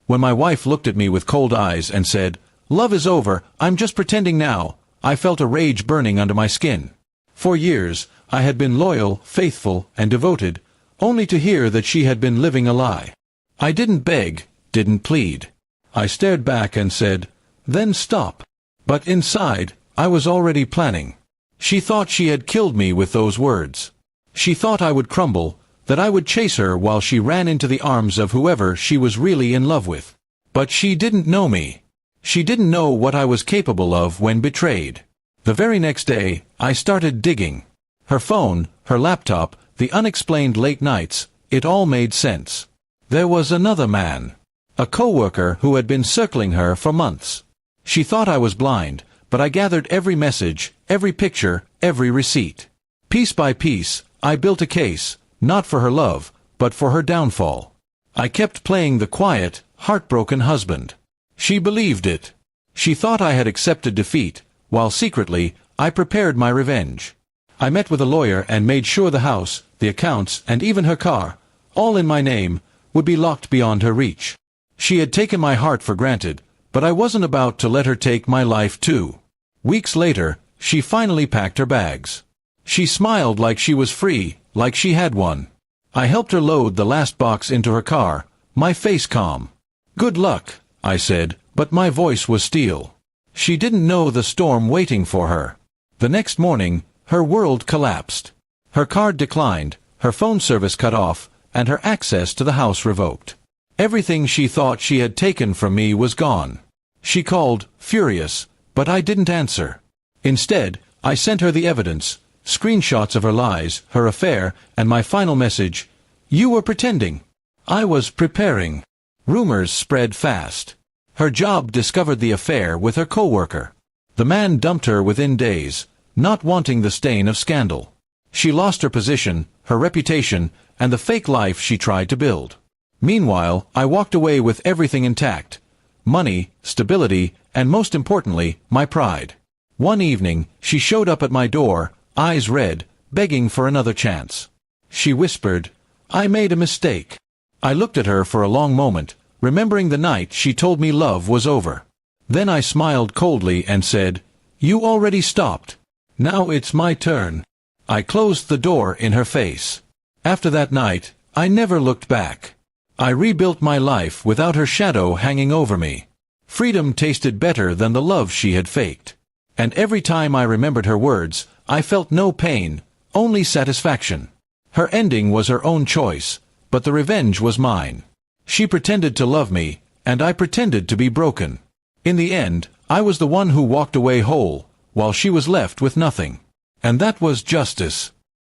When my wife looked at me with cold eyes and said, "Love is over, I'm just pretending now," I felt a rage burning under my skin. For years, I had been loyal, faithful, and devoted, only to hear that she had been living a lie. I didn't beg, didn't plead. I stared back and said, "Then stop." But inside, I was already planning. She thought she had killed me with those words. She thought I would crumble, that I would chase her while she ran into the arms of whoever she was really in love with. But she didn't know me. She didn't know what I was capable of when betrayed. The very next day, I started digging. Her phone, her laptop, the unexplained late nights, it all made sense. There was another man. A coworker who had been circling her for months. She thought I was blind, but I gathered every message, every picture, every receipt. Piece by piece, I built a case, not for her love, but for her downfall. I kept playing the quiet, heartbroken husband. She believed it. She thought I had accepted defeat, while secretly, I prepared my revenge. I met with a lawyer and made sure the house, the accounts, and even her car, all in my name, would be locked beyond her reach. She had taken my heart for granted, but I wasn't about to let her take my life too. Weeks later, she finally packed her bags. She smiled like she was free, like she had won. I helped her load the last box into her car, my face calm. "Good luck," I said, but my voice was steel. She didn't know the storm waiting for her. The next morning, her world collapsed. Her card declined, her phone service cut off, and her access to the house revoked. Everything she thought she had taken from me was gone. She called, furious, but I didn't answer. Instead, I sent her the evidence, screenshots of her lies, her affair, and my final message: "You were pretending." I was preparing. Rumors spread fast. Her job discovered the affair with her coworker. The man dumped her within days, not wanting the stain of scandal. She lost her position, her reputation, and the fake life she tried to build. Meanwhile, I walked away with everything intact: money, stability, and most importantly, my pride. One evening, she showed up at my door, eyes red, begging for another chance. She whispered, "I made a mistake." I looked at her for a long moment, remembering the night she told me love was over. Then I smiled coldly and said, "You already stopped. Now it's my turn." I closed the door in her face. After that night, I never looked back. I rebuilt my life without her shadow hanging over me. Freedom tasted better than the love she had faked. And every time I remembered her words, I felt no pain, only satisfaction. Her ending was her own choice, but the revenge was mine. She pretended to love me, and I pretended to be broken. In the end, I was the one who walked away whole, while she was left with nothing. And that was justice.